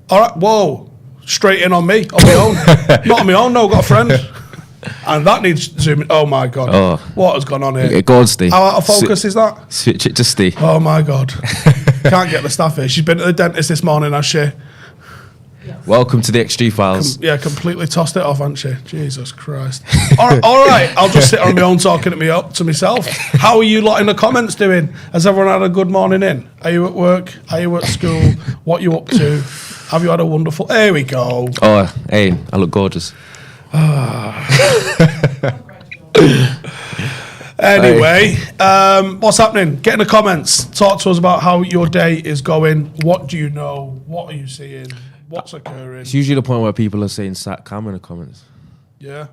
All right, whoa. Straight in on me, on my own. Not on my own, no, got a friend. And that needs zooming. Oh, my God. Oh. What has gone on here? Go on, Steve. How out of focus is that? Switch it to Steve. Oh, my God. Can't get the staff here. She's been to the dentist this morning, has she? Welcome to the XG Files. Completely tossed it off, hasn't she? Jesus Christ. All right, I'll just sit on my own talking to myself. How are you lot in the comments doing? Has everyone had a good morning in? Are you at work? Are you at school? What are you up to? Have you had a wonderful... There we go. Oh, hey, I look gorgeous. Anyway, what's happening? Get in the comments. Talk to us about how your day is going. What do you know? What are you seeing? What's occurring? It's usually the point where people are saying sack Cam in the comments. Yeah.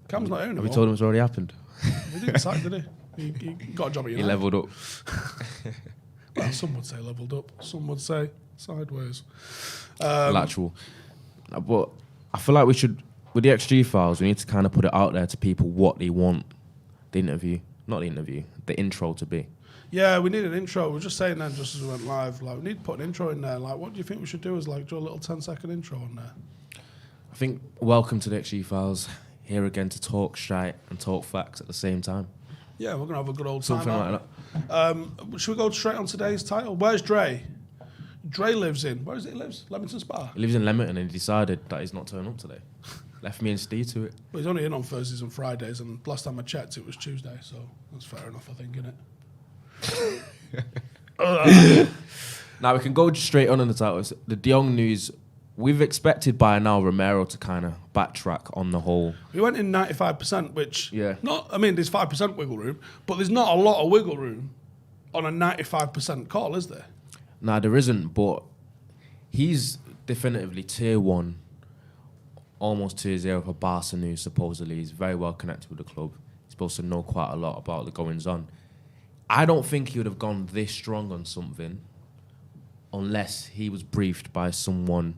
Cam's not here anymore. Have we told him it's already happened? He didn't sack, did he? He got a job at United. He levelled up. Well, some would say levelled up. Some would say sideways. Lateral. But I feel like we should, with the XG Files, we need to kind of put it out there to people what they want the intro to be. Yeah, we need an intro. We were just saying then, just as we went live, like we need to put an intro in there. Like, what do you think we should do? Is like do a little 10-second intro on there. I think welcome to the XG Files. Here again to talk shite and talk facts at the same time. Yeah, we're gonna have a good old Something time. like that. Should we go straight on today's title? Where's Dre? Dre lives in. Where is it? He lives Leamington Spa. He lives in Leamington and he decided that he's not turning up today. Left me and Steve to it. Well, he's only in on Thursdays and Fridays, and last time I checked, it was Tuesday, so that's fair enough, I think, innit? Now we can go straight on the titles. The Jong news. We've expected by now Romero to kind of backtrack on the whole. We went in 95%, which there's 5% wiggle room, but there's not a lot of wiggle room on a 95% call, is there? Nah, there isn't, but he's definitively tier 1, almost tier 0 for Barcelona news, supposedly. He's very well connected with the club. He's supposed to know quite a lot about the goings-on. I don't think he would have gone this strong on something unless he was briefed by someone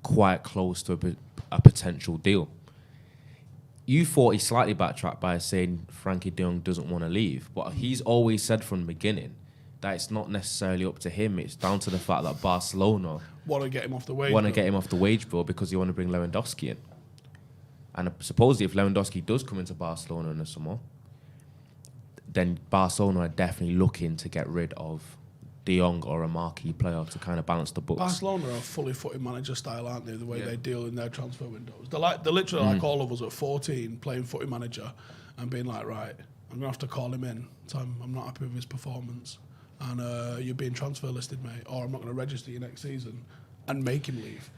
quite close to a potential deal. You thought he slightly backtracked by saying Frankie de Jong doesn't want to leave, but he's always said from the beginning that it's not necessarily up to him. It's down to the fact that Barcelona want to get him off the wage bill because they want to bring Lewandowski in. And supposedly if Lewandowski does come into Barcelona in the summer, then Barcelona are definitely looking to get rid of De Jong or a marquee player to kind of balance the books. Barcelona are a fully footed manager style, aren't they? The way they deal in their transfer windows. They're literally like all of us at 14 playing footy manager and being like, right, I'm going to have to call him in. So I'm not happy with his performance. And you're being transfer listed, mate, or I'm not going to register you next season and make him leave.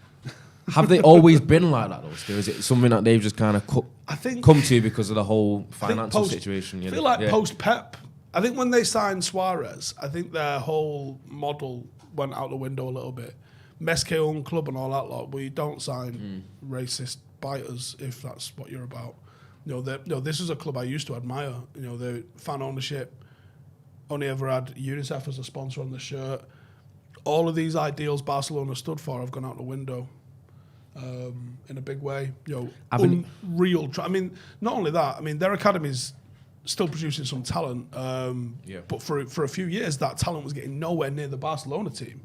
Have they always been like that, though, Stu? Is it something that they've just kind of come to because of the whole financial situation? I feel like post-Pep, I think when they signed Suarez, I think their whole model went out the window a little bit. Mesque own club and all that lot, we don't sign racist biters if that's what you're about. This is a club I used to admire. The fan ownership, only ever had UNICEF as a sponsor on the shirt. All of these ideals Barcelona stood for have gone out the window. In a big way, unreal. Not only that. Their academy's still producing some talent, but for a few years that talent was getting nowhere near the Barcelona team.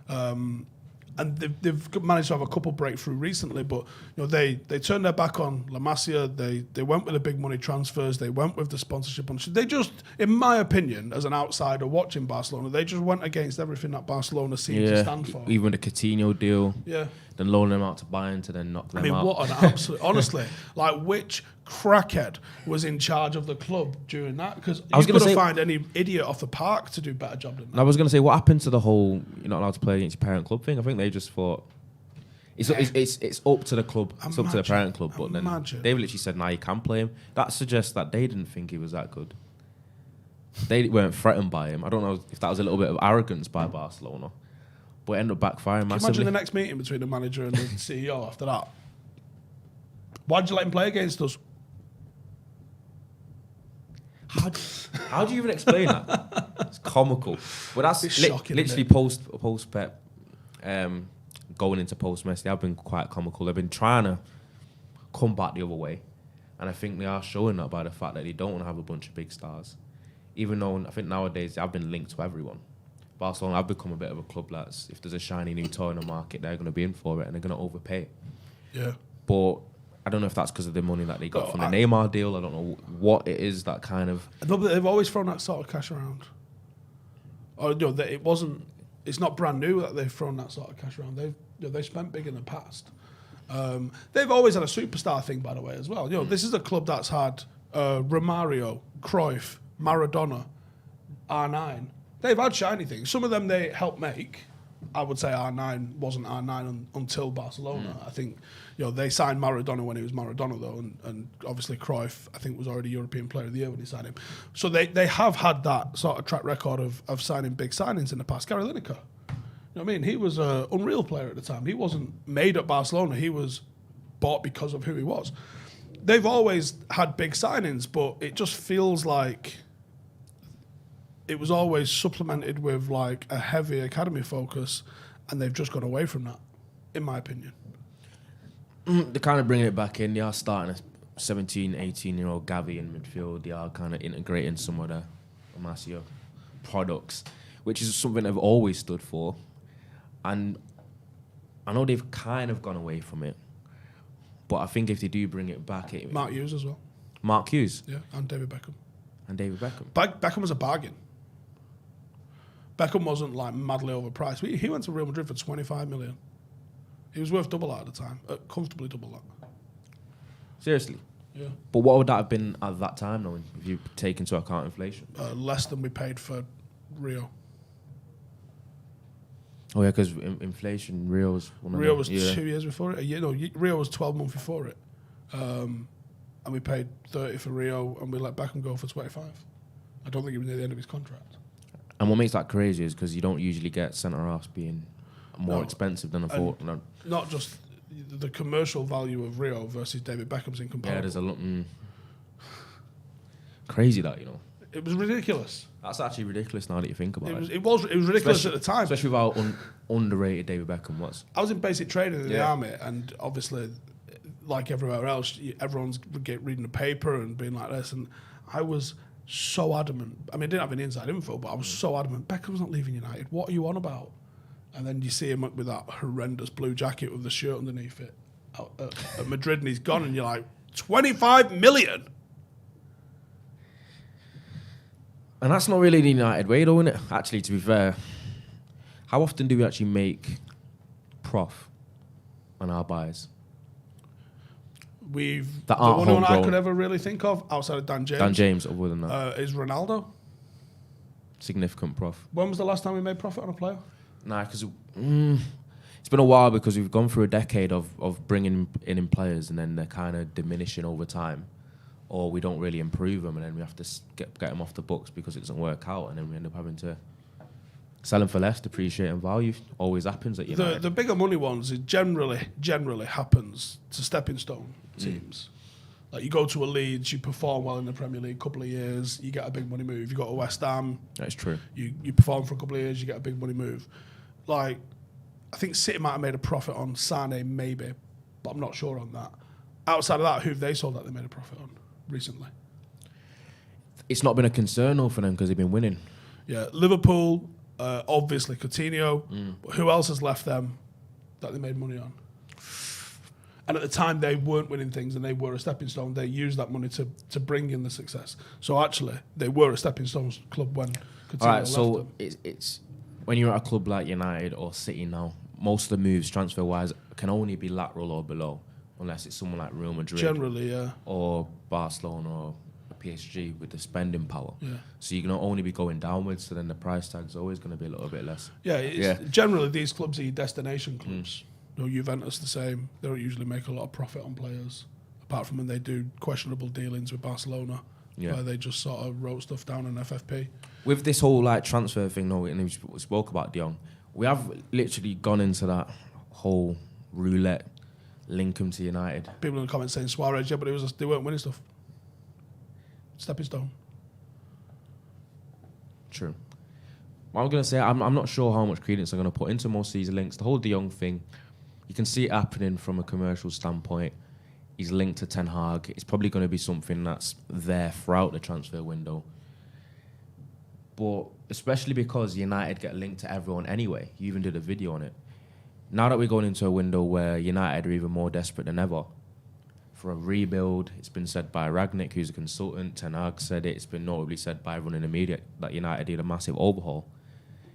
And they've managed to have a couple breakthrough recently, but they turned their back on La Masia. They went with the big money transfers. They went with the sponsorship. They just, in my opinion, as an outsider watching Barcelona, they just went against everything that Barcelona seemed to stand for. Even the Coutinho deal. Yeah. Then loan them out to Bayern to then knock them out. What an absolute... honestly, which crackhead was in charge of the club during that? Because you couldn't find any idiot off the park to do a better job than that. I was going to say, what happened to the whole you're not allowed to play against your parent club thing? I think they just thought... It's up to the club. It's up to the parent club. But then they literally said, you can play him. That suggests that they didn't think he was that good. They weren't threatened by him. I don't know if that was a little bit of arrogance by Barcelona. But it ended up backfiring massively. Imagine the next meeting between the manager and the CEO after that. Why'd you let him play against us? How do you even explain that? It's comical. But that's shocking, literally post Pep, going into post Messi. They've been quite comical. They've been trying to come back the other way, and I think they are showing that by the fact that they don't want to have a bunch of big stars. Even though I think nowadays they've been linked to everyone. Barcelona have become a bit of a club that's, if there's a shiny new toy in the market, they're going to be in for it and they're going to overpay. Yeah. But I don't know if that's because of the money that they got from the Neymar deal. I don't know what it is that kind of... They've always thrown that sort of cash around. Or, it's not brand new that they've thrown that sort of cash around. They've spent big in the past. They've always had a superstar thing, by the way, as well. This is a club that's had Romario, Cruyff, Maradona, R9. They've had shiny things. Some of them they helped make. I would say R9 wasn't R9 until Barcelona. I think they signed Maradona when he was Maradona, though, and obviously Cruyff, I think, was already European Player of the Year when he signed him. So they have had that sort of track record of signing big signings in the past. Gary Lineker, I mean, he was an unreal player at the time. He wasn't made at Barcelona. He was bought because of who he was. They've always had big signings, but it just feels like it was always supplemented with like a heavy academy focus, and they've just gone away from that, in my opinion. They're kind of bringing it back in. They are starting a 17, 18-year-old Gavi in midfield. They are kind of integrating some of the Amasio products, which is something they've always stood for. And I know they've kind of gone away from it, but I think if they do bring it back... Mark Hughes as well. Mark Hughes? Yeah, and David Beckham. And David Beckham. Beckham was a bargain. Beckham wasn't like madly overpriced. He went to Real Madrid for 25 million. He was worth double that at the time, comfortably double that. Seriously? Yeah. But what would that have been at that time, though, if you take into account inflation? Less than we paid for Rio. Oh, yeah, because inflation, Rio was... 2 years before it. Rio was 12 months before it. And we paid 30 for Rio, and we let Beckham go for 25. I don't think he was near the end of his contract. And what makes that crazy is because you don't usually get centre-halves being more expensive than a forward. No. Not just the commercial value of Rio versus David Beckham's incomparable. Yeah, there's a lot... crazy that, It was ridiculous. That's actually ridiculous now that you think about it. It was ridiculous at the time. Especially with how underrated David Beckham was. I was in basic training in the army, and obviously, like everywhere else, everyone's reading the paper and being like this, and I was so adamant. I mean, I didn't have any inside info, but I was so adamant. Beckham's not leaving United. What are you on about? And then you see him with that horrendous blue jacket with the shirt underneath it at Madrid, and he's gone, and you're like, 25 million? And that's not really the United way, though, isn't it? Actually, to be fair, how often do we actually make prof on our buys? The only one I could ever really think of outside of Dan James. Dan James, other than that, is Ronaldo. Significant prof. When was the last time we made profit on a player? Nah, because it's been a while, because we've gone through a decade of bringing in players and then they're kind of diminishing over time, or we don't really improve them and then we have to get them off the books because it doesn't work out, and then we end up having to sell them for less, depreciating value. Always happens at United. The bigger money ones, it generally happens to stepping stone teams. Like you go to a Leeds, you perform well in the Premier League, couple of years, you get a big money move. You go to West Ham, that's true. You perform for a couple of years, you get a big money move. Like, I think City might have made a profit on Sane, maybe, but I'm not sure on that. Outside of that, who've they sold that they made a profit on recently? It's not been a concern though for them because they've been winning. Yeah, Liverpool, obviously Coutinho, but who else has left them that they made money on? And at the time, they weren't winning things and they were a stepping stone. They used that money to bring in the success. So actually, they were a stepping stone club when Coutinho left them. It's when you're at a club like United or City now, most of the moves, transfer-wise, can only be lateral or below, unless it's someone like Real Madrid. Generally, yeah. Or Barcelona or PSG with the spending power. Yeah. So you can only be going downwards, so then the price tag's always going to be a little bit less. Yeah, generally these clubs are your destination clubs. Juventus the same. They don't usually make a lot of profit on players, apart from when they do questionable dealings with Barcelona, where they just sort of wrote stuff down on FFP. With this whole transfer thing, though, and we spoke about Jong, we have literally gone into that whole roulette, link him to United. People in the comments saying Suarez, but they weren't winning stuff. Stepping stone. True. What I'm going to say, I'm not sure how much credence I'm going to put into most of these links. The whole De Jong thing, you can see it happening from a commercial standpoint. He's linked to Ten Hag. It's probably going to be something that's there throughout the transfer window. But especially because United get linked to everyone anyway. You even did a video on it. Now that we're going into a window where United are even more desperate than ever for a rebuild, it's been said by Ragnick, who's a consultant, Ten Hag said it, it's been notably said by everyone in the media that United need a massive overhaul.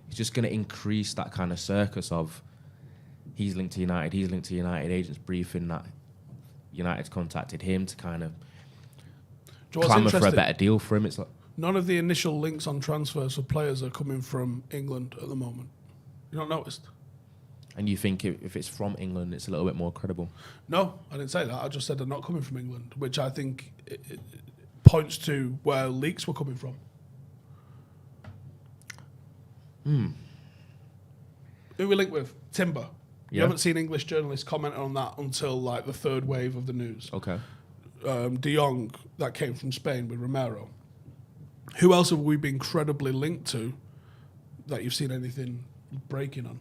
It's just going to increase that kind of circus of he's linked to United, agents briefing that United's contacted him to kind of clamour for a better deal for him. It's like none of the initial links on transfers of players are coming from England at the moment. You not noticed? And you think if it's from England, it's a little bit more credible? No, I didn't say that. I just said they're not coming from England, which I think it points to where leaks were coming from. Who we linked with? Timber. You haven't seen English journalists comment on that until like the third wave of the news. Okay. Jong, that came from Spain with Romero. Who else have we been credibly linked to that you've seen anything breaking on?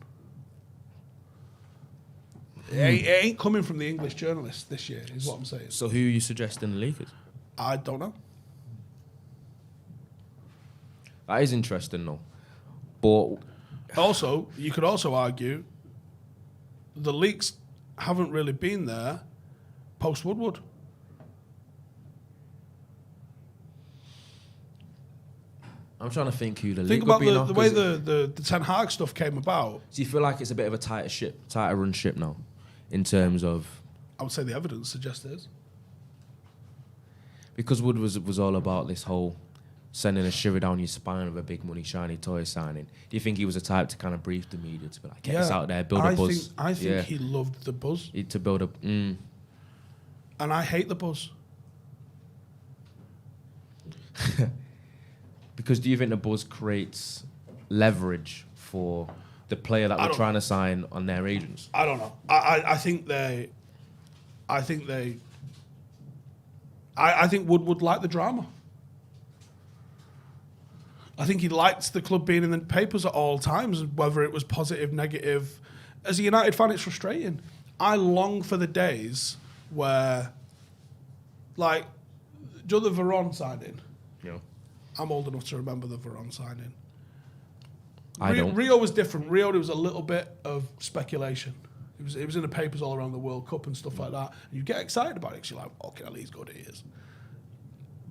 It ain't coming from the English journalists this year, is what I'm saying. So who are you suggesting the leakers? I don't know. That is interesting, though. But also, you could also argue the leaks haven't really been there post Woodward. I'm trying to think who the Think leak would be. about the way the Ten Hag stuff came about. Do you feel like it's a bit of a tighter run ship now, in terms of? I would say the evidence suggests it is. Because Wood was all about this whole sending a shiver down your spine with a big money shiny toy signing. Do you think he was the type to kind of brief the media to be like, get us out there, build a buzz? I think he loved the buzz. To build a. And I hate the buzz. Because do you think the buzz creates leverage for the player that we're trying to sign on their agents? I don't know. I think Wood would like the drama. I think he liked the club being in the papers at all times, whether it was positive, negative. As a United fan, it's frustrating. I long for the days where, like, do you know the Veron signing? Yeah. I'm old enough to remember the Veron signing. I don't. Rio was different. Rio, there was a little bit of speculation. It was in the papers all around the World Cup and stuff like that. And you get excited about it because you're like, okay, at least good it is.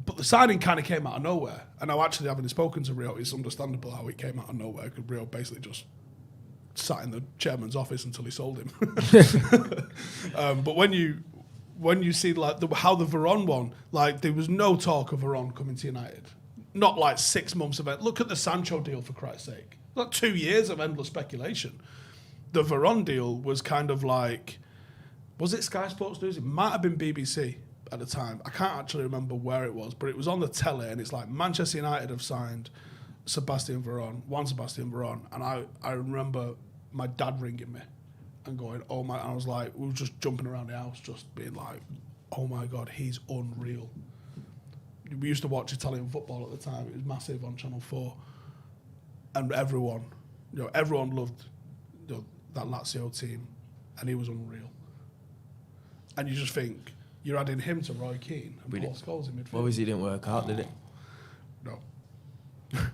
But the signing kind of came out of nowhere. And now actually having spoken to Rio, it's understandable how it came out of nowhere because Rio basically just sat in the chairman's office until he sold him. But when you see like how the Veron won, like there was no talk of Veron coming to United. Not like 6 months of it. Look at the Sancho deal, for Christ's sake. Not 2 years of endless speculation. The Veron deal was kind of like, was it Sky Sports News? It might have been BBC at the time. I can't actually remember where it was, but it was on the telly, and it's like Manchester United have signed Sebastian Veron, and I remember my dad ringing me and going, oh my, and I was like, we were just jumping around the house, just being like, oh my God, he's unreal. We used to watch Italian football at the time. It was massive on Channel 4. And everyone loved that Lazio team. And he was unreal. And you just think, you're adding him to Roy Keane and Paul Scholes in midfield. Obviously it didn't work out, did it? No.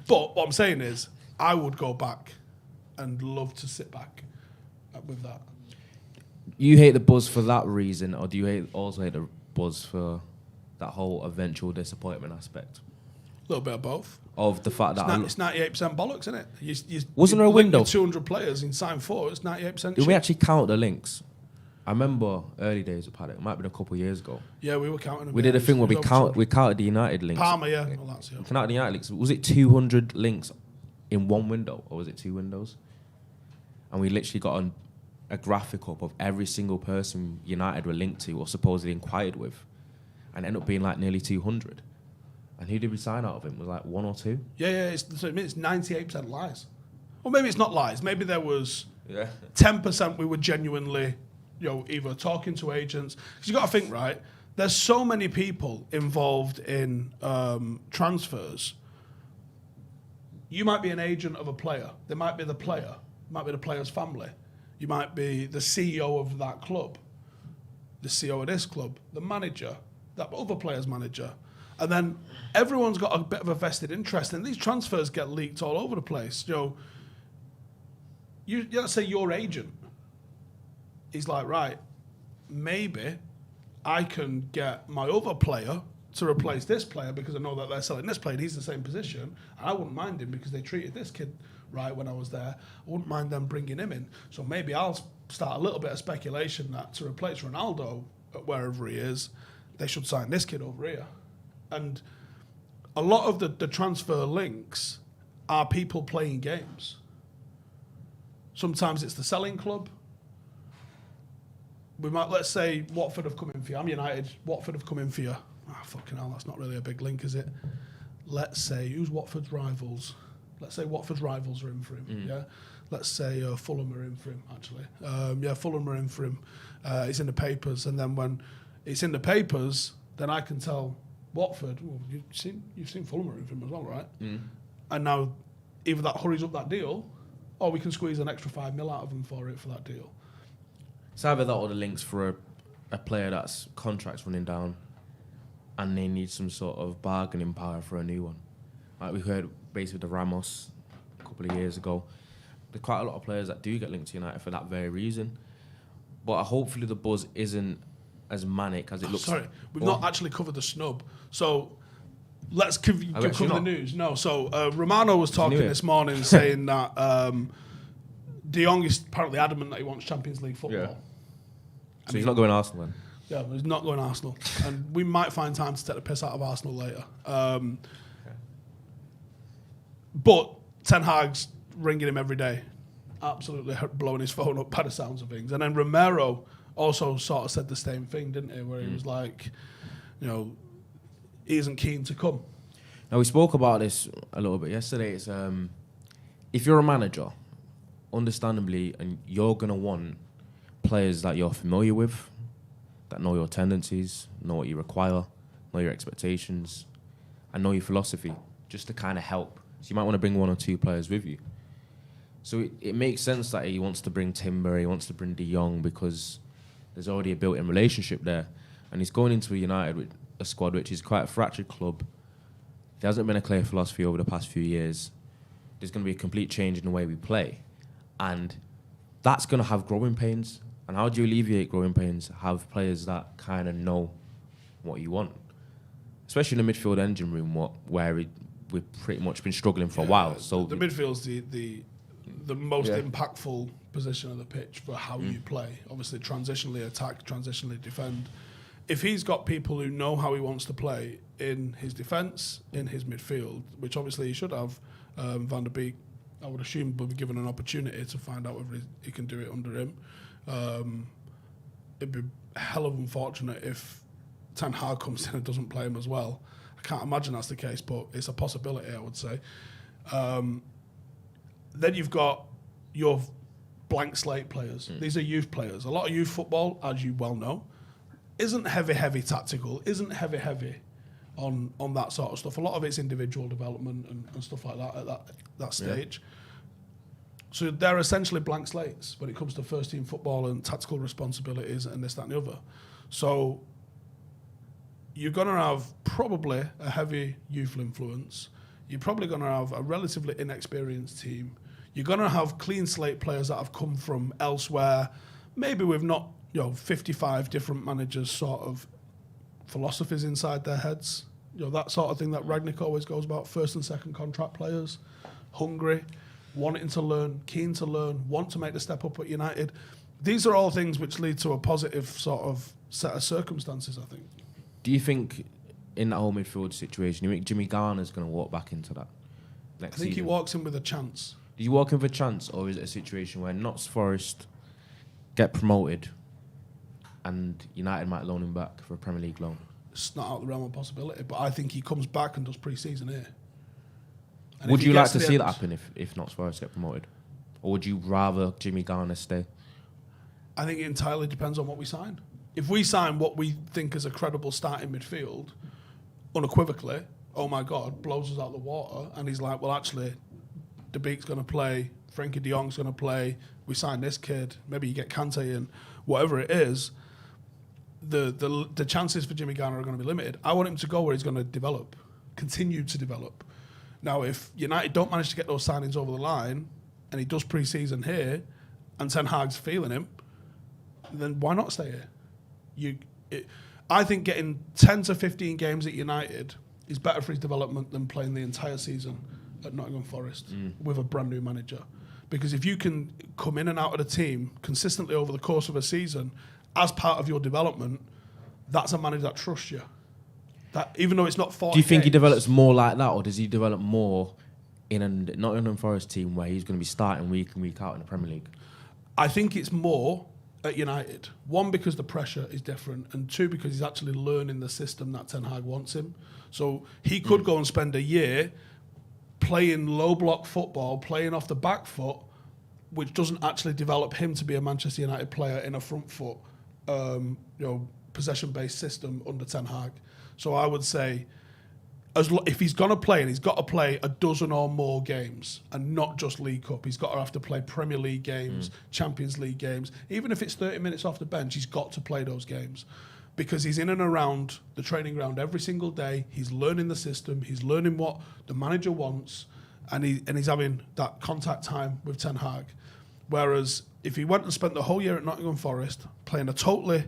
But what I'm saying is, I would go back and love to sit back with that. You hate the buzz for that reason, or do you also hate the buzz for that whole eventual disappointment aspect? A little bit of both. Of the fact that it's 98% bollocks, isn't it? Wasn't there a window? 200 players in sign 4, it's 98%. Did we actually count the links? I remember early days of Paddock. It might have been a couple of years ago. Yeah, we were counting them. We did a thing where we counted the United links. Palmer, yeah. Well, that's, yeah. We counted the United links. Was it 200 links in one window, or was it 2 windows? And we literally got a graphic up of every single person United were linked to or supposedly inquired with, and ended up being like nearly 200. And who did we sign out of him? Was like 1 or 2? Yeah. It's 98% lies. Or maybe it's not lies. Maybe there was 10% we were genuinely, either talking to agents. Because you got to think, right? There's so many people involved in transfers. You might be an agent of a player. There might be the player. Might be the player's family. You might be the CEO of that club, the CEO of this club, the manager, that other player's manager. And then everyone's got a bit of a vested interest, and these transfers get leaked all over the place. Let's say your agent is like, right, maybe I can get my other player to replace this player because I know that they're selling this player and he's the same position. And I wouldn't mind him because they treated this kid right when I was there. I wouldn't mind them bringing him in. So maybe I'll start a little bit of speculation that to replace Ronaldo at wherever he is, they should sign this kid over here. And a lot of the transfer links are people playing games. Sometimes it's the selling club. Let's say Watford have come in for you. I'm United. Watford have come in for you. Fucking hell, that's not really a big link, is it? Let's say, who's Watford's rivals? Let's say Watford's rivals are in for him, yeah? Let's say Fulham are in for him, actually. Fulham are in for him. It's in the papers, and then when it's in the papers, then I can tell Watford, you've seen Fulham are in for him as well, right? And now either that hurries up that deal, or we can squeeze an extra $5 million out of them for that deal. It's either that or the links for a player that's contract's running down and they need some sort of bargaining power for a new one. Like we heard basically the Ramos a couple of years ago. There's quite a lot of players that do get linked to United for that very reason. But hopefully the buzz isn't as manic as it looks. Sorry, we've not actually covered the snub. So let's cover the news. No, so Romano was talking this morning saying that De Jong is apparently adamant that he wants Champions League football. Yeah. So he's not going Arsenal then? Yeah, he's not going Arsenal. And we might find time to take the piss out of Arsenal later. But Ten Hag's ringing him every day. Absolutely blowing his phone up by the sounds of things. And then Romero also sort of said the same thing, didn't he? Where he was like, he isn't keen to come. Now, we spoke about this a little bit yesterday. It's if you're a manager, understandably, and you're going to want players that you're familiar with, that know your tendencies, know what you require, know your expectations, and know your philosophy, just to kind of help. So you might want to bring one or two players with you. So it makes sense that he wants to bring Timber, he wants to bring De Jong, because there's already a built-in relationship there. And he's going into a United with a squad which is quite a fractured club. There hasn't been a clear philosophy over the past few years. There's going to be a complete change in the way we play. And that's going to have growing pains. And how do you alleviate growing pains? Have players that kind of know what you want. Especially in the midfield engine room, where we've pretty much been struggling for a while. So the midfield's the most impactful position of the pitch for how you play. Obviously, transitionally attack, transitionally defend. If he's got people who know how he wants to play in his defence, in his midfield, which obviously he should have, Van der Beek, I would assume, will be given an opportunity to find out whether he can do it under him. It'd be hell of unfortunate if Ten Hag comes in and doesn't play him as well. I can't imagine that's the case, but it's a possibility, I would say. Then you've got your blank slate players. These are youth players. A lot of youth football, as you well know, isn't heavy tactical, isn't heavy on that sort of stuff. A lot of it's individual development and stuff like that at that stage. So they're essentially blank slates when it comes to first team football and tactical responsibilities and this, that and the other. So you're going to have probably a heavy youthful influence. You're probably going to have a relatively inexperienced team. You're going to have clean slate players that have come from elsewhere, maybe with not 55 different managers' sort of philosophies inside their heads. That sort of thing that Rangnick always goes about, first and second contract players, hungry, wanting to learn, keen to learn, want to make the step up at United. These are all things which lead to a positive sort of set of circumstances, I think. Do you think in that whole midfield situation, you think Jimmy Garner's going to walk back into that next season? I think he walks in with a chance. Do you walk in for a chance, or is it a situation where Notts Forest get promoted and United might loan him back for a Premier League loan? It's not out of the realm of possibility, but I think he comes back and does pre-season here. And would you like to see that happen if Notts Forest get promoted? Or would you rather Jimmy Garner stay? I think it entirely depends on what we sign. If we sign what we think is a credible starting midfield, unequivocally, oh my God, blows us out of the water, and he's like, well, actually, De Beek's going to play, Frankie de Jong's going to play, we sign this kid, maybe you get Kante in, whatever it is, the chances for Jimmy Garner are going to be limited. I want him to go where he's going to develop, continue to develop. Now, if United don't manage to get those signings over the line, and he does pre-season here, and Ten Hag's feeling him, then why not stay here? I think getting 10 to 15 games at United is better for his development than playing the entire season at Nottingham Forest with a brand new manager. Because if you can come in and out of the team consistently over the course of a season as part of your development, that's a manager that trusts you. That even though it's not 40 Do you think he games, develops more like that, or does he develop more in a Nottingham Forest team where he's going to be starting week in, week out in the Premier League? I think it's more at United. One, because the pressure is different, and two, because he's actually learning the system that Ten Hag wants him. So he could go and spend a year playing low block football, playing off the back foot, which doesn't actually develop him to be a Manchester United player in a front foot, possession-based system under Ten Hag. So I would say, if he's going to play, and he's got to play a dozen or more games, and not just League Cup, he's got to have to play Premier League games, Champions League games. Even if it's 30 minutes off the bench, he's got to play those games. Because he's in and around the training ground every single day. He's learning the system. He's learning what the manager wants, and he's having that contact time with Ten Hag. Whereas if he went and spent the whole year at Nottingham Forest playing a totally,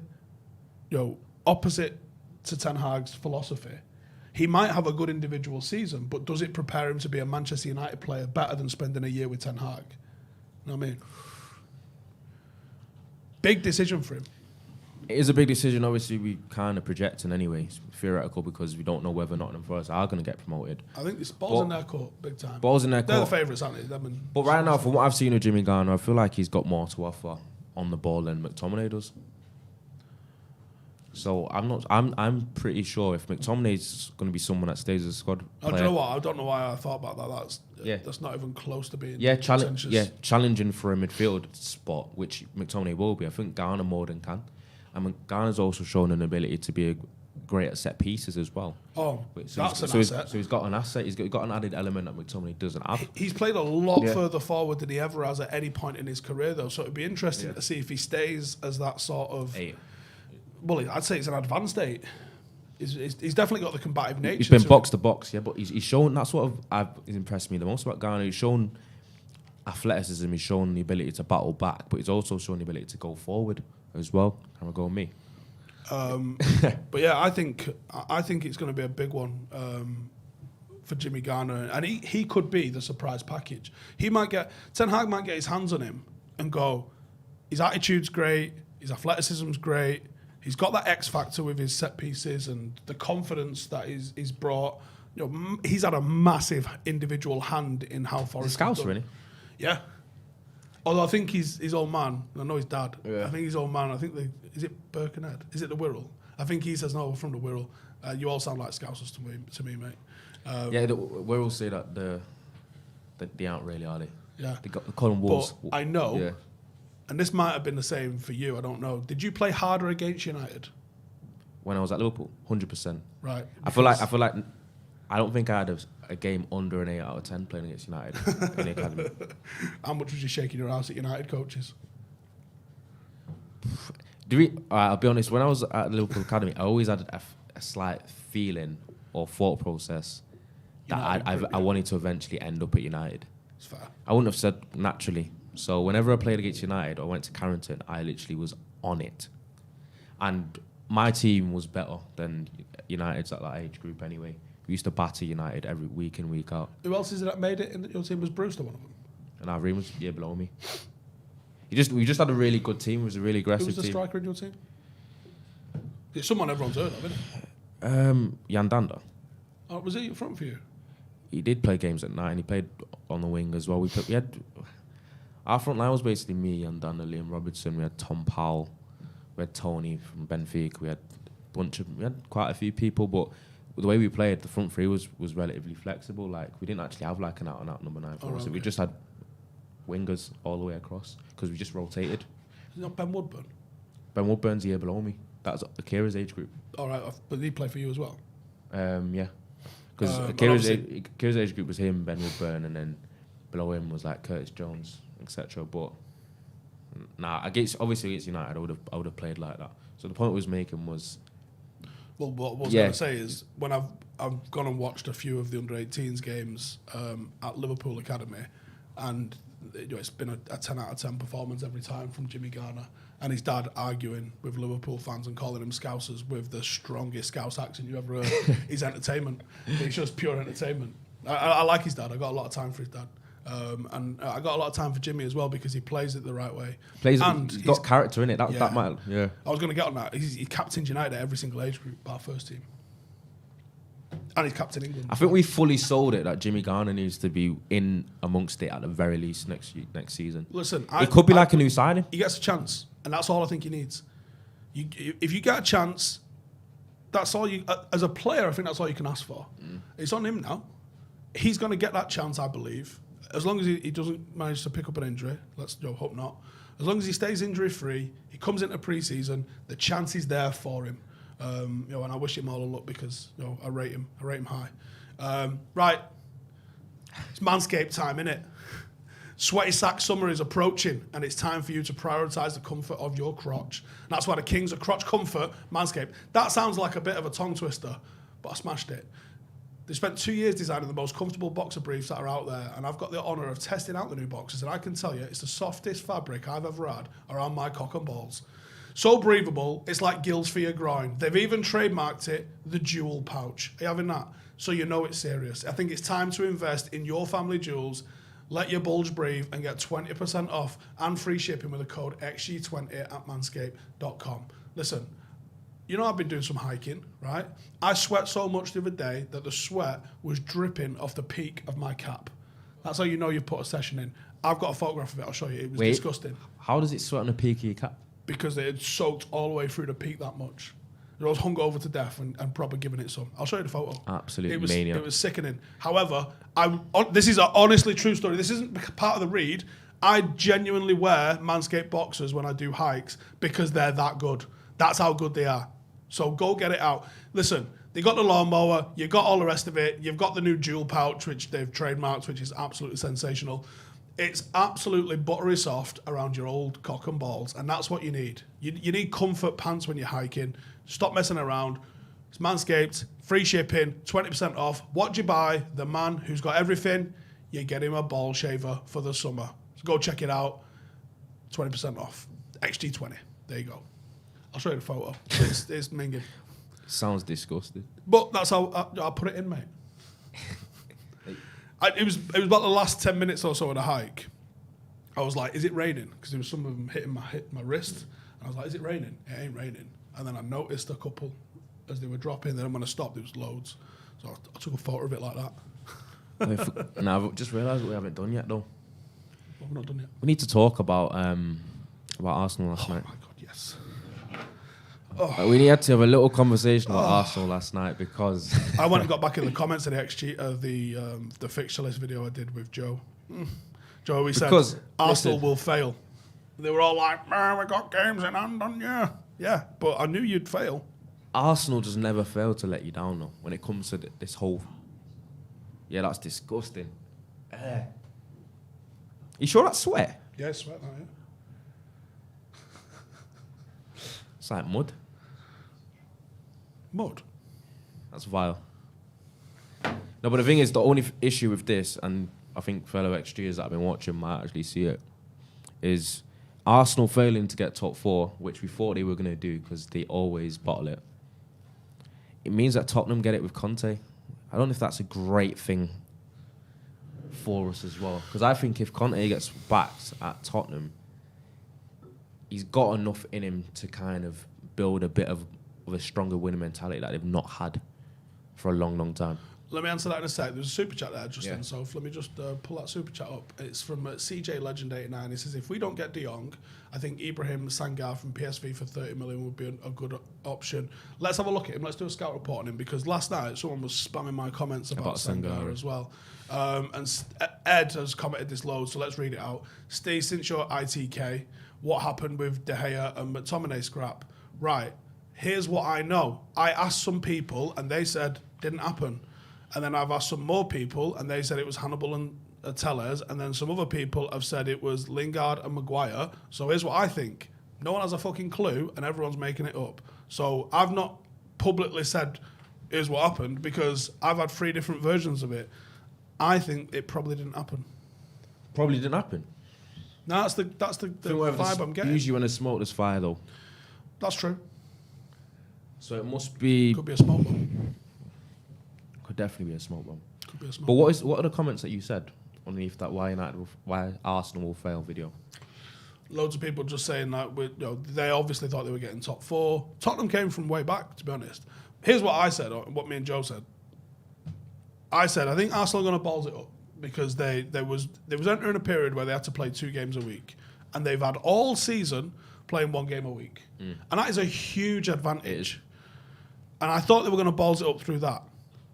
opposite to Ten Hag's philosophy, he might have a good individual season, but does it prepare him to be a Manchester United player better than spending a year with Ten Hag? You know what I mean? Big decision for him. It is a big decision. Obviously, we kind of projecting anyway. It's theoretical because we don't know whether Nottingham Forest are going to get promoted. I think it's balls in their court, big time. Balls in their court. They're the favourites, aren't they? But right now, from what I've seen of Jimmy Garner, I feel like he's got more to offer on the ball than McTominay does. So I'm pretty sure if McTominay's going to be someone that stays as a squad player. Do you know what? I don't know why I thought about that. That's not even close to being challenging for a midfield spot, which McTominay will be. I think Garner more than can. And Garner's also shown an ability to be great at set pieces as well. Oh, that's an asset. So he's got an asset. He's got an added element that McTominay doesn't have. He's played a lot further forward than he ever has at any point in his career, though. So it'd be interesting to see if he stays as that sort of. Well, I'd say it's an advanced 8. He's definitely got the combative nature. He's been box to box, but he's shown. That's what has impressed me the most about Garner. He's shown athleticism. He's shown the ability to battle back, but he's also shown the ability to go forward as well. Have a go on me. But yeah, I think it's going to be a big one for Jimmy Garner, and he could be the surprise package. Ten Hag might get his hands on him and go, his attitude's great, his athleticism's great, he's got that X factor with his set pieces and the confidence that he's brought. He's had a massive individual hand in how Forest. The scouts, really. Yeah. Although I think his old man, I know his dad. Yeah. I think his old man. Is it Birkenhead? Is it the Wirral? I think he says no, we're from the Wirral. You all sound like Scousers to me, mate. The Wirral say that they aren't really, are they? Yeah. They call them Wolves. But I know, and this might have been the same for you. I don't know. Did you play harder against United when I was at Liverpool? 100%. Right. I feel like. I don't think I had a game under an 8 out of 10 playing against United in the academy. How much was you shaking your house at United coaches? I'll be honest, when I was at the Liverpool Academy, I always had a slight feeling or thought process that I wanted to eventually end up at United. It's fair. I wouldn't have said naturally. So whenever I played against United or went to Carrington, I literally was on it. And my team was better than United's at that age group anyway. We used to batter United every week in, week out. Who else is it that made it in your team? Was Brewster one of them? And Irene was below me. We just had a really good team. It was a really aggressive team. Who was the striker in your team? It's someone everyone's heard of, isn't it? Jan Danda. Oh, was he up front for you? He did play games at night, and he played on the wing as well. We had our front line was basically me, Jan Danda, Liam Robertson. We had Tom Powell. We had Tony from Benfica. We had quite a few people, but the way we played, the front three was relatively flexible. Like, we didn't actually have like an out-and-out number 9 for us. We just had wingers all the way across because we just rotated. Is it not Ben Woodburn? Ben Woodburn's a year below me. That's Akira's age group. All right, but did he play for you as well? Yeah. Because Akira's age group was him, Ben Woodburn, and then below him was like Curtis Jones, etc. But obviously against United, I would have played like that. So the point I was making was... Well, what I was going to say is, when I've gone and watched a few of the under-18s games at Liverpool Academy, and it's been a 10 out of 10 performance every time from Jimmy Garner, and his dad arguing with Liverpool fans and calling them Scousers with the strongest Scouse accent you ever heard. He's entertainment. It's just pure entertainment. I like his dad. I got a lot of time for his dad. And I got a lot of time for Jimmy as well because he plays it the right way. He's got character in it. That might. Yeah. I was going to get on that. He captains United at every single age group, bar first team. And he's captain England. I think we fully sold it that Jimmy Garner needs to be in amongst it at the very least next season. Listen, it could be like a new signing. He gets a chance, and that's all I think he needs. If you get a chance, that's all you. As a player, I think that's all you can ask for. It's on him now. He's going to get that chance, I believe. As long as he doesn't manage to pick up an injury, let's hope not. As long as he stays injury-free, he comes into pre-season, the chance is there for him. And I wish him all the luck because I rate him high. Right, it's Manscaped time, innit? Sweaty sack summer is approaching, and it's time for you to prioritise the comfort of your crotch. And that's why the kings of crotch comfort, Manscaped. That sounds like a bit of a tongue twister, but I smashed it. They spent 2 years designing the most comfortable boxer briefs that are out there, and I've got the honour of testing out the new boxers, and I can tell you it's the softest fabric I've ever had around my cock and balls. So breathable, it's like gills for your groin. They've even trademarked it, the jewel pouch. Are you having that? So you know it's serious. I think it's time to invest in your family jewels. Let your bulge breathe and get 20% off and free shipping with the code XG20 at manscaped.com. Listen, I've been doing some hiking, right? I sweat so much the other day that the sweat was dripping off the peak of my cap. That's how you know you've put a session in. I've got a photograph of it. I'll show you. It was disgusting. How does it sweat on the peak of your cap? Because it had soaked all the way through the peak that much. I was hung over to death and probably giving it some. I'll show you the photo. Absolutely maniac. It was sickening. However, this is an honestly true story. This isn't part of the read. I genuinely wear Manscaped boxers when I do hikes because they're that good. That's how good they are. So go get it out. Listen, they got the lawnmower. You got all the rest of it. You've got the new jewel pouch, which they've trademarked, which is absolutely sensational. It's absolutely buttery soft around your old cock and balls, and that's what you need. You need comfort pants when you're hiking. Stop messing around. It's Manscaped, free shipping, 20% off. What do you buy? The man who's got everything, you get him a ball shaver for the summer. So go check it out. 20% off. XG20. There you go. I'll show you the photo. It's minging. Sounds disgusting. But that's how I put it in, mate. It was about the last 10 minutes or so of the hike. I was like, is it raining? Because there was some of them hitting my wrist. And I was like, is it raining? It ain't raining. And then I noticed a couple as they were dropping. Then when I stopped, there was loads. So I took a photo of it like that. Now I've just realised we haven't done yet, though. Well, we're not done yet. We need to talk about Arsenal last night. Oh, my God, yes. We had to have a little conversation about Arsenal last night because I went and got back in the comments of the the fixture list video I did with Joe. Joe always said Arsenal will fail. They were all like, "Man, we got games in hand, on yeah." But I knew you'd fail. Arsenal just never fail to let you down, though. When it comes to this whole, that's disgusting. You sure that's sweat? Yeah, it's sweat now. Yeah. It's like mud. Mud? That's vile. No, but the thing is, the only issue with this, and I think fellow XGers that I've been watching might actually see it, is Arsenal failing to get top four, which we thought they were going to do because they always bottle it. It means that Tottenham get it with Conte. I don't know if that's a great thing for us as well. Because I think if Conte gets backed at Tottenham, he's got enough in him to kind of build a bit of a stronger winning mentality that they've not had for a long, long time. Let me answer that in a sec. There's a super chat there, Justin. So let me just pull that super chat up. It's from CJ Legend 89. He says, if we don't get De Jong, I think Ibrahim Sangar from PSV for 30 million would be a good option. Let's have a look at him. Let's do a scout report on him because last night someone was spamming my comments about Sangar as well. And Ed has commented this load, so let's read it out. Steve, since your ITK, what happened with De Gea and McTominay scrap? Right, here's what I know. I asked some people and they said didn't happen. And then I've asked some more people and they said it was Hannibal and Tellez. And then some other people have said it was Lingard and Maguire. So here's what I think. No one has a fucking clue, and everyone's making it up. So I've not publicly said, here's what happened, because I've had 3 different versions of it. I think it probably didn't happen. Probably didn't happen. No, that's the vibe I'm getting. Usually when there's smoke, there's fire, though. That's true. So it must be... Could be a smoke bomb. Could definitely be a smoke bomb. Could be a smoke But bomb. what are the comments that you said underneath that why Arsenal will fail video? Loads of people just saying that they obviously thought they were getting top 4. Tottenham came from way back, to be honest. Here's what I said, or what me and Joe said. I said, I think Arsenal are going to balls it up because they was entering a period where they had to play 2 games a week, and they've had all season playing 1 game a week, and that is a huge advantage. And I thought they were going to balls it up through that.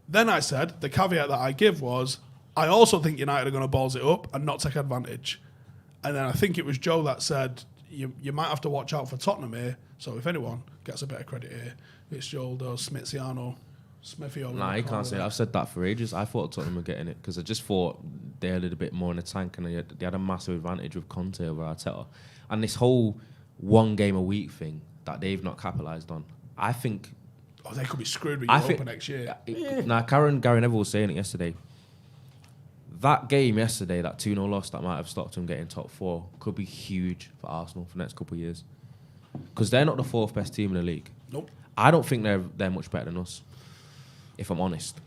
Then I said the caveat that I give was I also think United are going to balls it up and not take advantage. And then I think it was Joe that said you might have to watch out for Tottenham here. So if anyone gets a bit of credit here, it's Joel Smithiano. Nah, he can't say that. I've said that for ages. I thought Tottenham were getting it because I just thought they had a little bit more in the tank and they had a massive advantage with Conte over Arteta. And this whole 1 game a week thing that they've not capitalised on, I think... Oh, they could be screwed with Europa next year. Gary Neville was saying it yesterday. That game yesterday, that 2-0 loss that might have stopped them getting top 4, could be huge for Arsenal for the next couple of years. Because they're not the 4th best team in the league. Nope. I don't think they're much better than us, if I'm honest.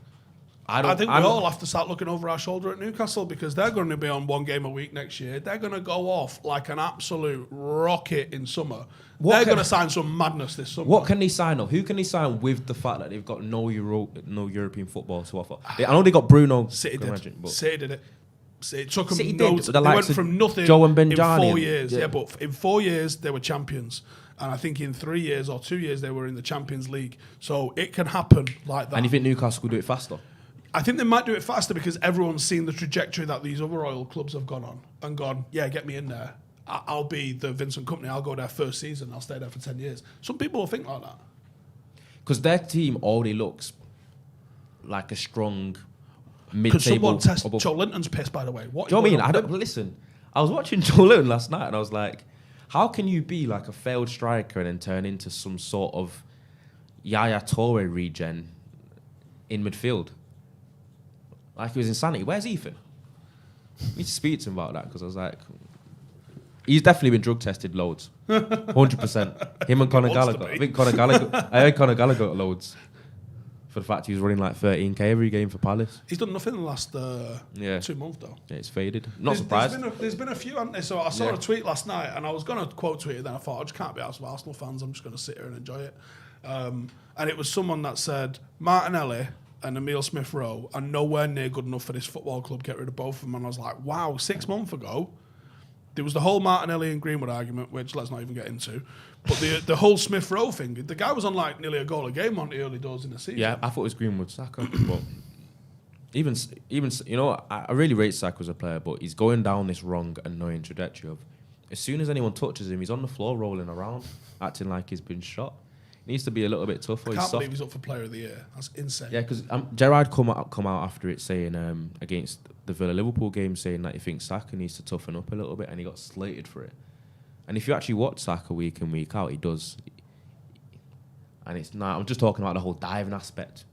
I think we all have to start looking over our shoulder at Newcastle because they're going to be on 1 game a week next year. They're going to go off like an absolute rocket in summer. They're going to sign some madness this summer. What can they sign up? Who can they sign with the fact that they've got no European football to offer? I know they got Bruno. City did it. It took them City no... did. They went from nothing Joe and in Benjani 4 years. Yeah, but in 4 years, they were champions. And I think in 3 years or 2 years, they were in the Champions League. So it can happen like that. And you think Newcastle could do it faster? I think they might do it faster because everyone's seen the trajectory that these other oil clubs have gone on and gone, yeah, get me in there. I'll be the Vincent Kompany. I'll go there first season. I'll stay there for 10 years. Some people will think like that. Because their team already looks like a strong mid-table... Could someone test Joe Linton's piss, by the way? What do you know what I mean? Listen, I was watching Joe Linton last night and I was like, how can you be like a failed striker and then turn into some sort of Yaya Toure regen in midfield? Like, it was insanity. Where's Ethan? I need to speak to him about that because I was like... He's definitely been drug tested loads. 100%. Him and Conor Gallagher. I heard Conor Gallagher got loads for the fact he was running like 13k every game for Palace. He's done nothing in the last 2 months, though. Yeah, it's faded. Not surprised. There's been a few, haven't there? So I saw a tweet last night and I was going to quote tweet it, then I thought, I just can't be asked with Arsenal fans. I'm just going to sit here and enjoy it. And it was someone that said, Martinelli and Emile Smith-Rowe are nowhere near good enough for this football club. Get rid of both of them. And I was like, wow, 6 months ago, there was the whole Martinelli and Greenwood argument, which let's not even get into. But the whole Smith-Rowe thing, the guy was on like nearly a goal a game on the early doors in the season. Yeah, I thought it was Greenwood, Saka. But even you know, I really rate Saka as a player, but he's going down this wrong, annoying trajectory of as soon as anyone touches him, he's on the floor rolling around, acting like he's been shot. He needs to be a little bit tougher. I can't believe he's up for Player of the Year. That's insane. Yeah, because Gerrard come out after it saying against the Villa-Liverpool game saying that he thinks Saka needs to toughen up a little bit and he got slated for it. And if you actually watch Saka week in, week out, he does. And it's not... I'm just talking about the whole diving aspect.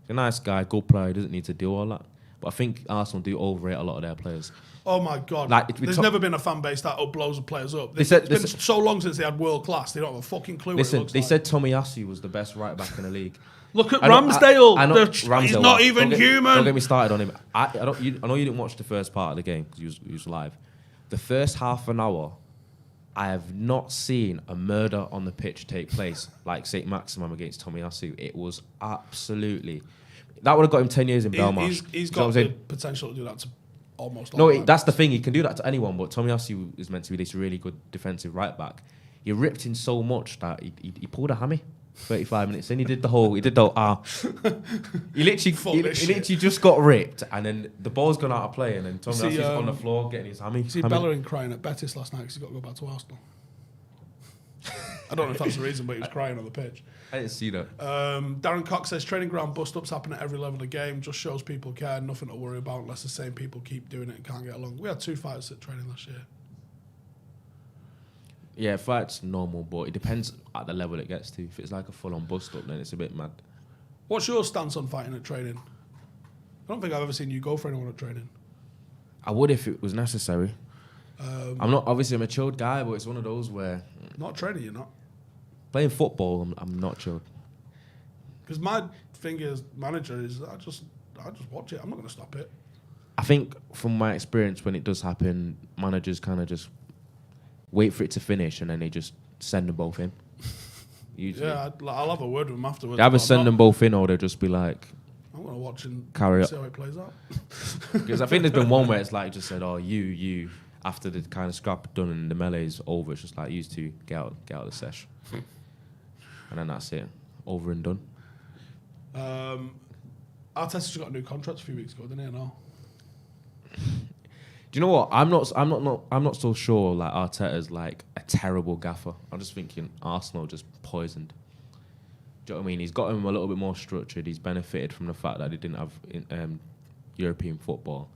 He's a nice guy, good player, he doesn't need to do all that. But I think Arsenal do overrate a lot of their players. Oh my God. Like, there's never been a fan base that blows the players up. It's been so long since they had world class, they don't have a fucking clue what it looks they like. said Tomiyasu was the best right back in the league. Look at Ramsdale. I know Ramsdale, he's not even human. Don't get me started on him. I know you didn't watch the first part of the game because you was live. The first half an hour, I have not seen a murder on the pitch take place like St. Maximum against Tomiyasu. It was absolutely... That would have got him 10 years in Belmarsh. He's got the potential to do that to almost all. No, that's the thing. He can do that to anyone, but Tomiyasu is meant to be this really good defensive right back. He ripped in so much that he pulled a hammy 35 minutes in. He did the whole he literally just got ripped, and then the ball's gone out of play, and then Tomiyasu's on the floor getting his hammy. See Bellerin crying at Betis last night because he's got to go back to Arsenal. I don't know if that's the reason, but he was crying on the pitch. I didn't see that. Darren Cox says training ground bust-ups happen at every level of the game. Just shows people care. Nothing to worry about unless the same people keep doing it and can't get along. We had 2 fights at training last year. Yeah, fight's normal, but it depends at the level it gets to. If it's like a full-on bust-up, then it's a bit mad. What's your stance on fighting at training? I don't think I've ever seen you go for anyone at training. I would if it was necessary. I'm not obviously I'm a chilled guy, but it's one of those where Not training, you're not. playing football, I'm not chilled. Because my thing as manager is I just watch it. I'm not going to stop it. I think from my experience, when it does happen, managers kind of just wait for it to finish and then they just send them both in. Usually. Yeah, I'll have a word with them afterwards. They either send them both in or they'll just be like, I'm going to watch and carry see how it plays out. Because I think there's been one where it's like just said, oh, you, after the kind of scrap done and the melee's over, it's just like, you two, get out of the sesh. And then that's it. Over and done. Arteta just got a new contract a few weeks ago, didn't he? No. Do you know what? I'm not so sure. Like Arteta's like a terrible gaffer. I'm just thinking Arsenal just poisoned. Do you know what I mean? He's got him a little bit more structured. He's benefited from the fact that they didn't have European football.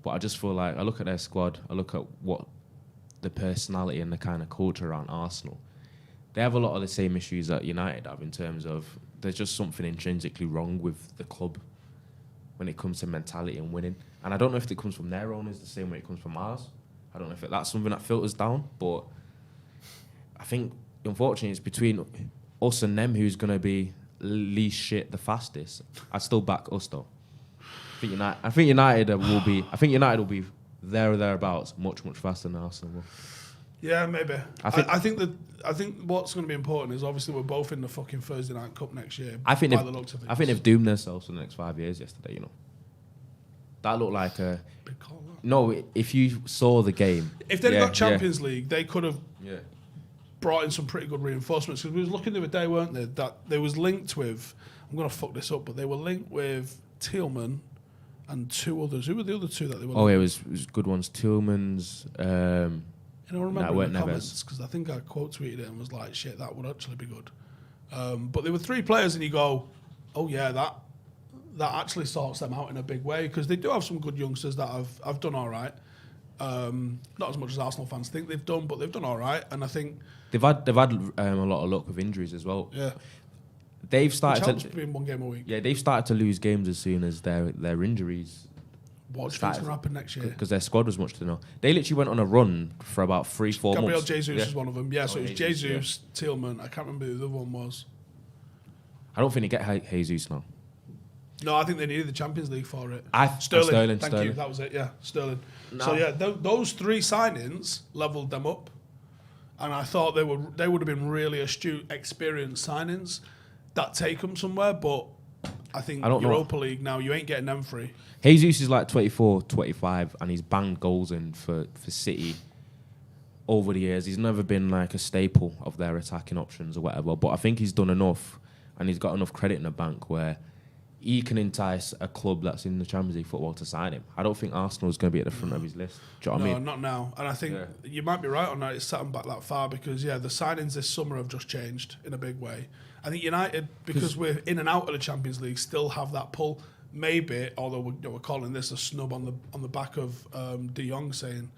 But I just feel like I look at their squad. I look at what the personality and the kind of culture around Arsenal. They have a lot of the same issues that United have in terms of there's just something intrinsically wrong with the club when it comes to mentality and winning. And I don't know if it comes from their owners the same way it comes from ours. I don't know if that's something that filters down, but I think, unfortunately, it's between us and them who's going to be least shit the fastest. I'd still back us, though. I think United will be there or thereabouts much, much faster than Arsenal will. Yeah, maybe. I think what's going to be important is obviously we're both in the fucking Thursday Night Cup next year. I think they've doomed themselves for the next 5 years yesterday, you know. That looked like a... Big call, that. No, if you saw the game... If they'd got Champions League, they could have brought in some pretty good reinforcements. Because we was looking the other day, weren't they, that they was linked with... I'm going to fuck this up, but they were linked with Tielemans and two others. Who were the other two that they were linked with? It was good ones. Tielemans... I remember in the comments, because I think I quote tweeted it and was like, shit, that would actually be good. But there were three players and you go, oh yeah, that actually sorts them out in a big way, because they do have some good youngsters that have done all right. Not as much as Arsenal fans think they've done, but they've done all right. And I think... They've had a lot of luck with injuries as well. Yeah. They've started to be in one game a week. Yeah, they've started to lose games as soon as their injuries... What do you think's going to happen next year? Because their squad was much to know. They literally went on a run for about 3-4 months. Gabriel Jesus is one of them. Yeah, so it was Jesus, Tielemans. I can't remember who the other one was. I don't think they get Jesus now. No, I think they needed the Champions League for it. Sterling. Thank you. That was it. Yeah, Sterling. No. So yeah, those three signings leveled them up, and I thought they would have been really astute, experienced signings that take them somewhere. But I think Europa League now, you ain't getting them free. Jesus is like 24, 25, and he's banged goals in for City over the years. He's never been like a staple of their attacking options or whatever, but I think he's done enough, and he's got enough credit in the bank where he can entice a club that's in the Champions League football to sign him. I don't think Arsenal's going to be at the front of his list. Do you know what I mean? No, not now. And I think you might be right on that. It's set them back that far because, the signings this summer have just changed in a big way. I think United, because we're in and out of the Champions League, still have that pull. Maybe, although we're calling this a snub on the back of De Jong saying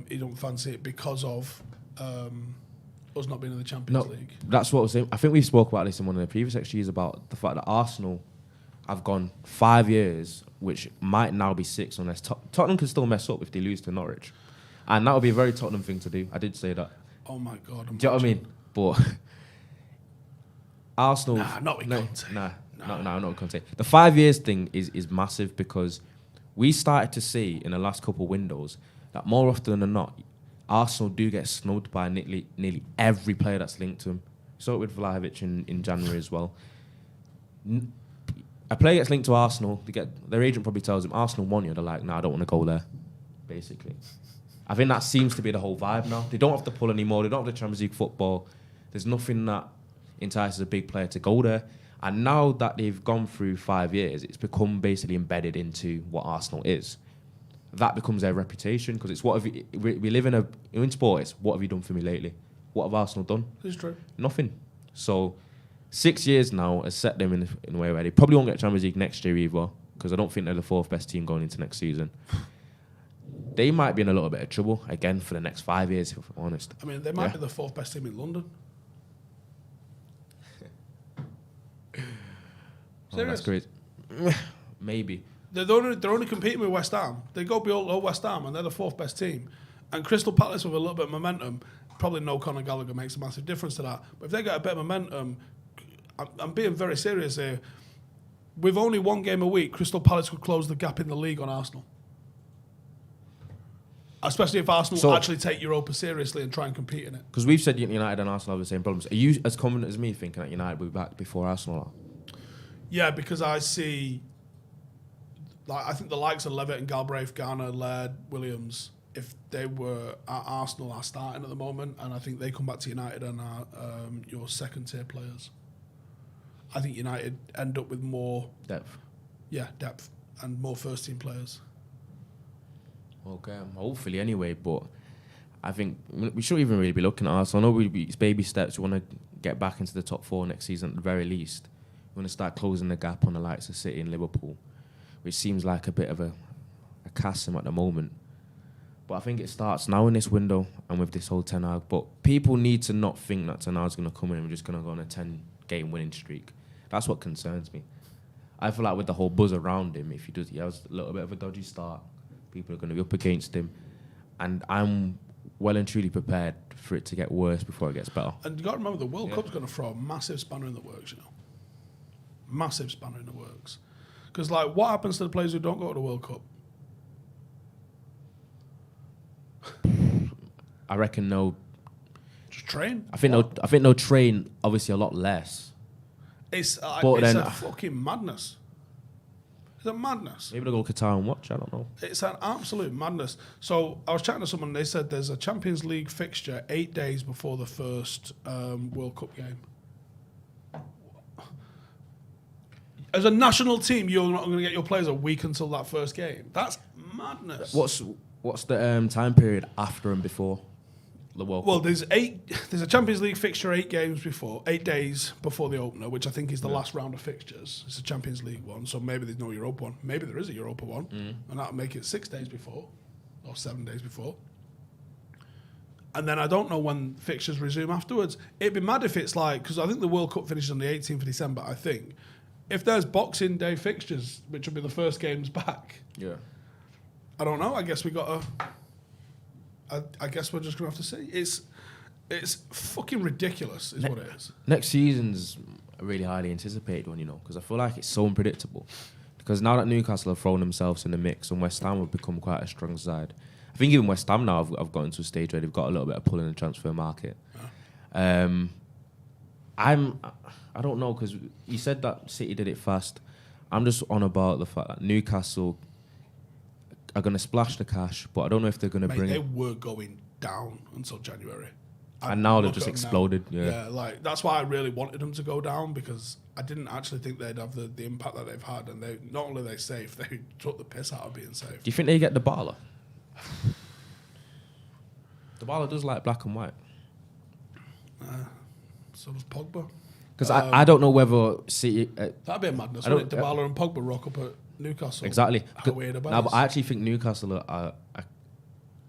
he don't fancy it because of us not being in the Champions League. That's what I was saying. I think we spoke about this in one of the previous XGs about the fact that Arsenal have gone 5 years, which might now be 6 unless Tottenham can still mess up if they lose to Norwich. And that would be a very Tottenham thing to do. I did say that. Oh my God. Do you know what I mean? But Arsenal... not with Conte. No, not Conte. The 5 years thing is massive because we started to see in the last couple of windows that more often than not, Arsenal do get snubbed by nearly every player that's linked to them. Saw it with Vlahovic in January as well. A player gets linked to Arsenal, their agent probably tells them, Arsenal want you. They're like, no, I don't want to go there, basically. I think that seems to be the whole vibe now. They don't have to pull anymore. They don't have the Champions League football. There's nothing that entices a big player to go there. And now that they've gone through 5 years, it's become basically embedded into what Arsenal is. That becomes their reputation because it's we live in sport. It's what have you done for me lately? What have Arsenal done? It's true. Nothing. So 6 years now has set them in a way where they probably won't get Champions League next year either because I don't think they're the 4th best team going into next season. they might be in a little bit of trouble again for the next 5 years, if I'm honest. I mean, they might be the 4th best team in London. That's great. Maybe. They're only competing with West Ham. They go below West Ham, and they're the 4th best team. And Crystal Palace with a little bit of momentum, probably no Conor Gallagher makes a massive difference to that. But if they get a bit of momentum, I'm being very serious here. With only 1 game a week, Crystal Palace could close the gap in the league on Arsenal. Especially if Arsenal actually take Europa seriously and try and compete in it. Because we've said United and Arsenal have the same problems. Are you as confident as me thinking that United will be back before Arsenal are? Yeah, because I see... I think the likes of Levitt and Galbraith, Garner, Laird, Williams, if they were at Arsenal, are starting at the moment, and I think they come back to United and are your 2nd-tier players. I think United end up with more... Depth. Yeah, depth, and more first-team players. Okay, hopefully anyway, but I think we shouldn't even really be looking at Arsenal. I know it's baby steps. We want to get back into the top 4 next season at the very least. We want to start closing the gap on the likes of City and Liverpool, which seems like a bit of a chasm at the moment. But I think it starts now in this window and with this whole Ten Hag. But people need to not think that Ten Hag's going to come in and we're just going to go on a 10-game winning streak. That's what concerns me. I feel like with the whole buzz around him, if he has a little bit of a dodgy start, people are going to be up against him. And I'm well and truly prepared for it to get worse before it gets better. And you got to remember, the World Cup's going to throw a massive spanner in the works, you know. Massive spanner in the works. Because, what happens to the players who don't go to the World Cup? I reckon no. Just train. I think they'll train obviously a lot less. It's a fucking madness. It's a madness. Maybe they'll go Qatar and watch. I don't know. It's an absolute madness. So I was chatting to someone. They said there's a Champions League fixture 8 days before the first World Cup game. As a national team, you're not going to get your players a week until that first game. That's madness. What's the time period after and before the World Cup? Well, there's a Champions League fixture 8 days before the opener, which I think is the last round of fixtures. It's a Champions League one, so maybe there's no Europa one. Maybe there is a Europa one, and that'll make it 6 days before, or 7 days before. And then I don't know when fixtures resume afterwards. It'd be mad if it's because I think the World Cup finishes on the 18th of December, I think. If there's Boxing Day fixtures, which will be the first games back, I don't know. I guess we got to. I guess we're just gonna have to see. It's fucking ridiculous, is what it is. Next season's a really highly anticipated one, because I feel like it's so unpredictable. Because now that Newcastle have thrown themselves in the mix and West Ham have become quite a strong side, I think even West Ham now have gotten to a stage where they've got a little bit of pull in the transfer market. Yeah. I don't know, because you said that City did it fast. I'm just on about the fact that Newcastle are going to splash the cash, but I don't know if they're going to bring They it. were going down until January. And now they've just exploded. Yeah, that's why I really wanted them to go down, because I didn't actually think they'd have the impact that they've had. And they not only are they safe, they took the piss out of being safe. Do you think they get the Barla? The Barla does like black and white. So does Pogba. Because I don't know whether City... that'd be a madness, wouldn't it? Dybala and Pogba rock up at Newcastle. Exactly. How weird about no, this. but I actually think Newcastle are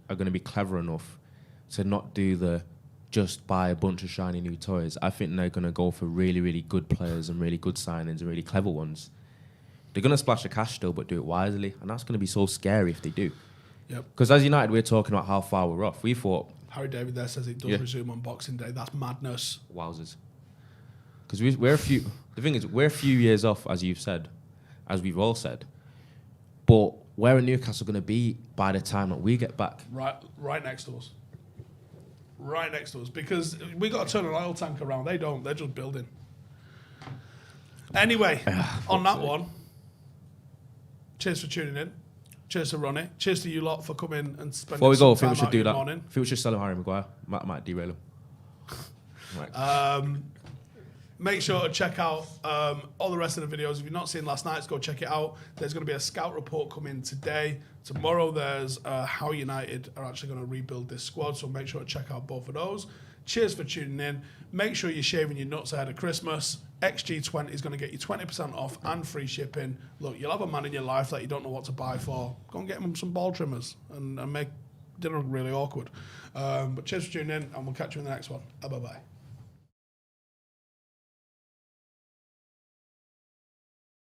going to be clever enough to not do the just buy a bunch of shiny new toys. I think they're going to go for really, really good players and really good signings and really clever ones. They're going to splash the cash still, but do it wisely. And that's going to be so scary if they do. Yep. Because as United, we're talking about how far we're off. We thought... Harry David there says it does resume on Boxing Day. That's madness. Wowzers. Because we're a few... The thing is, we're a few years off, as you've said, as we've all said. But where are Newcastle going to be by the time that we get back? Right next to us. Right next to us. Because we got to turn an oil tank around. They don't. They're just building. Anyway, on that one, cheers for tuning in. Cheers to Ronnie. Cheers to you lot for coming and spending Before we go, I some think we time should do that. morning. I think we should sell him Harry Maguire. Might derail him. Right. Make sure to check out all the rest of the videos. If you've not seen last night's, go check it out. There's going to be a scout report coming today. Tomorrow there's how United are actually going to rebuild this squad, so make sure to check out both of those. Cheers for tuning in. Make sure you're shaving your nuts ahead of Christmas. XG20 is going to get you 20% off and free shipping. Look, you'll have a man in your life that you don't know what to buy for. Go and get him some ball trimmers and make dinner really awkward. But cheers for tuning in, and we'll catch you in the next one. Bye-bye.